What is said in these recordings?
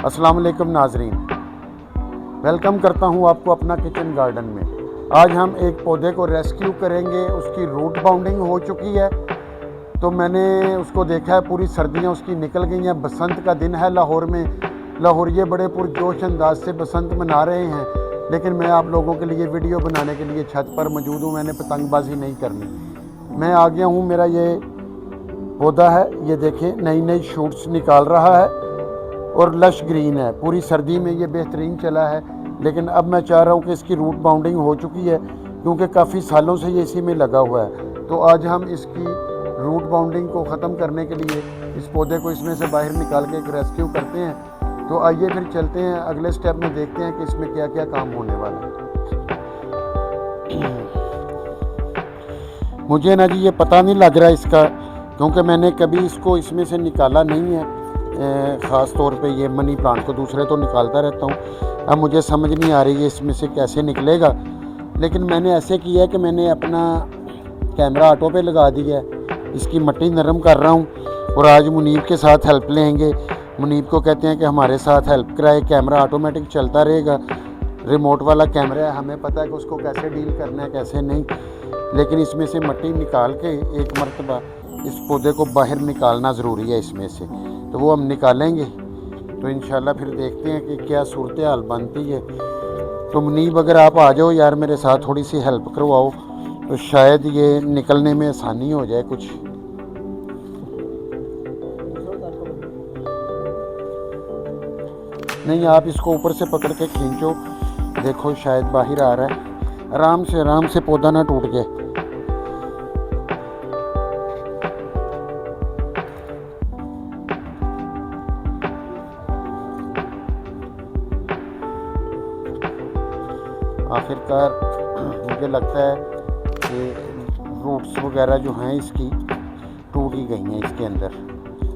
अस्सलाम वालेकुम नाजरीन, वेलकम करता हूं आपको अपना किचन गार्डन में। आज हम एक पौधे को रेस्क्यू करेंगे। उसकी रूट बाउंडिंग हो चुकी है, तो मैंने उसको देखा है, पूरी सर्दियां उसकी निकल गई हैं। बसंत का दिन है लाहौर में, लाहौरिये बड़े पुरजोश अंदाज से बसंत मना रहे हैं। लेकिन मैं आप लोगों के लिए वीडियो बनाने के लिए छत पर मौजूद हूँ। मैंने पतंगबाजी नहीं करनी, मैं आ गया हूँ। मेरा ये पौधा है, ये देखें, नई नई शूट्स निकाल रहा है और लश ग्रीन है। पूरी सर्दी में ये बेहतरीन चला है, लेकिन अब मैं चाह रहा हूँ कि इसकी रूट बाउंडिंग हो चुकी है, क्योंकि काफ़ी सालों से ये इसी में लगा हुआ है। तो आज हम इसकी रूट बाउंडिंग को ख़त्म करने के लिए इस पौधे को इसमें से बाहर निकाल के एक रेस्क्यू करते हैं। तो आइए फिर चलते हैं, अगले स्टेप में देखते हैं कि इसमें क्या क्या काम होने वाला है। मुझे ना जी ये पता नहीं लग रहा इसका, क्योंकि मैंने कभी इसको इसमें से निकाला नहीं है। ख़ास तौर पे ये मनी प्लांट को, दूसरे तो निकालता रहता हूँ। अब मुझे समझ नहीं आ रही है इसमें से कैसे निकलेगा। लेकिन मैंने ऐसे किया है कि मैंने अपना कैमरा ऑटो पे लगा दिया है, इसकी मिट्टी नरम कर रहा हूँ और आज मुनीब के साथ हेल्प लेंगे। मुनीब को कहते हैं कि हमारे साथ हेल्प कराए, कैमरा ऑटोमेटिक चलता रहेगा, रिमोट वाला कैमरा है, हमें पता है कि उसको कैसे डील करना है कैसे नहीं। लेकिन इसमें से मिट्टी निकाल के एक मरतबा इस पौधे को बाहर निकालना ज़रूरी है इसमें से, तो वो हम निकालेंगे। तो इंशाल्लाह फिर देखते हैं कि क्या सूरत हाल बनती है। तो मुनीब, अगर आप आ जाओ यार, मेरे साथ थोड़ी सी हेल्प करवाओ, तो शायद ये निकलने में आसानी हो जाए कुछ। नहीं, आप इसको ऊपर से पकड़ के खींचो, देखो शायद बाहर आ रहा है। आराम से पौधा ना टूट जाए। आखिरकार मुझे लगता है कि रूट्स वगैरह जो हैं इसकी टूट ही गई हैं इसके अंदर।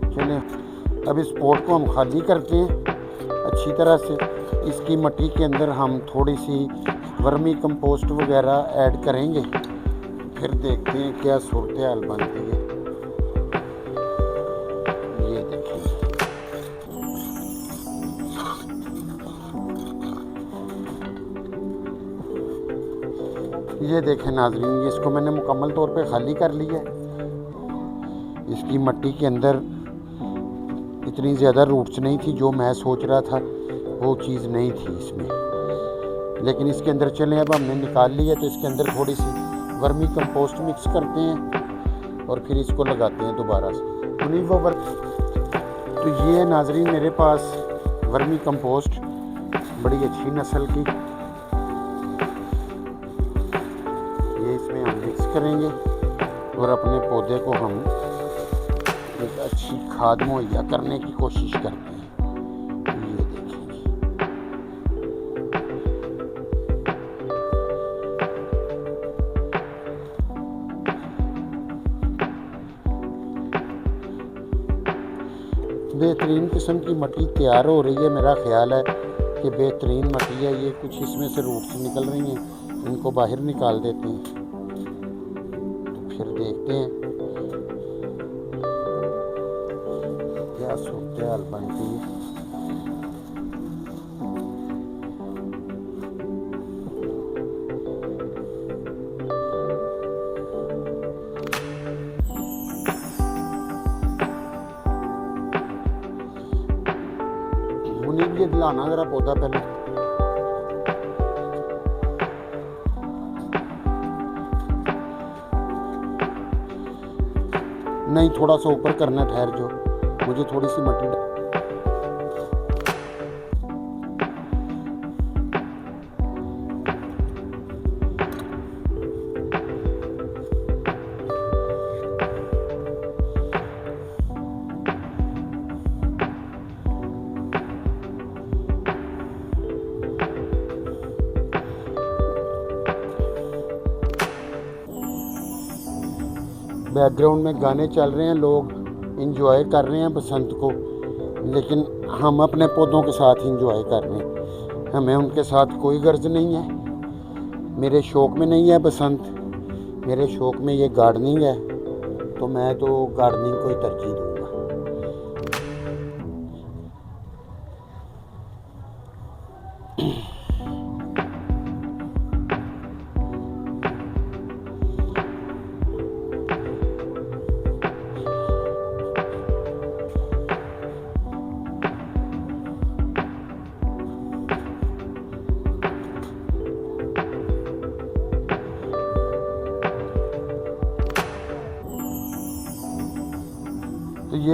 चलिए अब इस पॉट को हम खाली करते हैं अच्छी तरह से। इसकी मिट्टी के अंदर हम थोड़ी सी वर्मी कंपोस्ट वगैरह ऐड करेंगे, फिर देखते हैं क्या सूरत हाल बनती है। ये देखिए, ये देखें नाज़रीन, इसको मैंने मुकम्मल तौर पे खाली कर लिया है। इसकी मिट्टी के अंदर इतनी ज़्यादा रूट्स नहीं थी, जो मैं सोच रहा था वो चीज़ नहीं थी इसमें। लेकिन इसके अंदर चलें, अब हमने निकाल लिया, तो इसके अंदर थोड़ी सी वर्मी कंपोस्ट मिक्स करते हैं और फिर इसको लगाते हैं दोबारा से। उन्हीं वो तो ये है नाज़रीन मेरे पास वर्मी कंपोस्ट, बड़ी अच्छी नस्ल की। ये इसमें हम मिक्स करेंगे और अपने पौधे को हम एक अच्छी खाद मुहैया करने की कोशिश करते हैं। ये देखिए, बेहतरीन किस्म की मिट्टी तैयार हो रही है। मेरा ख्याल है कि बेहतरीन मिट्टी है ये। कुछ इसमें से रूट्स निकल रही हैं, इनको बाहर निकाल देते हैं, तो फिर देखते हैं क्या सूरत हाल बनती है। मुनीब, ये दिलाना ज़रा पौधा पहले। नहीं, थोड़ा सा ऊपर करना, ठहर जो, मुझे थोड़ी सी मिट्टी। बैकग्राउंड में गाने चल रहे हैं, लोग इंजॉय कर रहे हैं बसंत को, लेकिन हम अपने पौधों के साथ इंजॉय कर रहे हैं। हमें उनके साथ कोई गर्ज नहीं है। मेरे शौक़ में नहीं है बसंत, मेरे शौक़ में ये गार्डनिंग है, तो मैं तो गार्डनिंग को ही तरजीह दूँगा।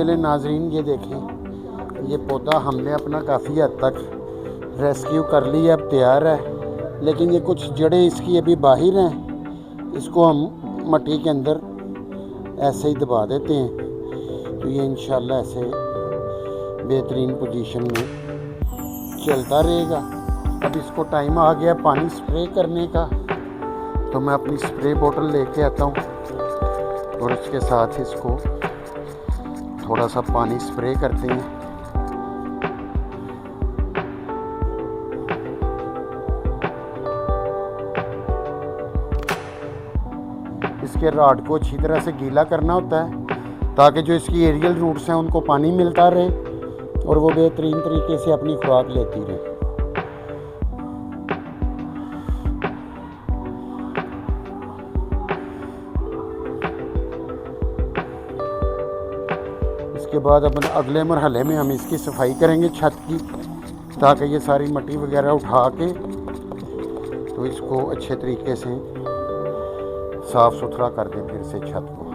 ये ले नाजरीन, ये देखें, ये पौधा हमने अपना काफ़ी हद तक रेस्क्यू कर लिया, अब तैयार है। लेकिन ये कुछ जड़ें इसकी अभी बाहर हैं, इसको हम मट्टी के अंदर ऐसे ही दबा देते हैं तो ये इंशाल्लाह ऐसे बेहतरीन पोजीशन में चलता रहेगा। अब इसको टाइम आ गया पानी स्प्रे करने का, तो मैं अपनी स्प्रे बोतल लेके आता हूँ और उसके साथ इसको थोड़ा सा पानी स्प्रे करते हैं। इसके राड को अच्छी तरह से गीला करना होता है ताकि जो इसकी एरियल रूट्स हैं उनको पानी मिलता रहे और वो बेहतरीन तरीके से अपनी खुराक लेती रहे। इसके बाद अपन अगले मरहले में हम इसकी सफाई करेंगे छत की, ताकि ये सारी मिट्टी वगैरह उठा के तो इसको अच्छे तरीके से साफ़ सुथरा कर दें फिर से छत को।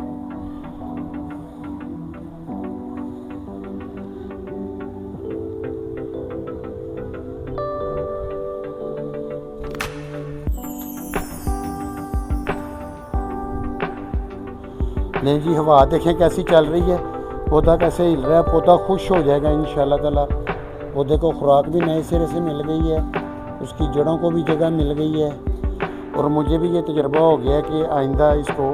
नहीं जी, हवा देखें कैसी चल रही है, पौधा कैसे हिल रहा है। पौधा खुश हो जाएगा इंशाल्लाह ताला। पौधे को खुराक भी नए सिरे से मिल गई है, उसकी जड़ों को भी जगह मिल गई है और मुझे भी ये तजुर्बा हो गया कि आइंदा इसको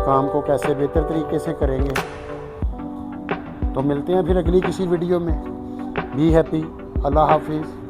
काम को कैसे बेहतर तरीके से करेंगे। तो मिलते हैं फिर अगली किसी वीडियो में। Be happy. अल्लाह हाफिज़।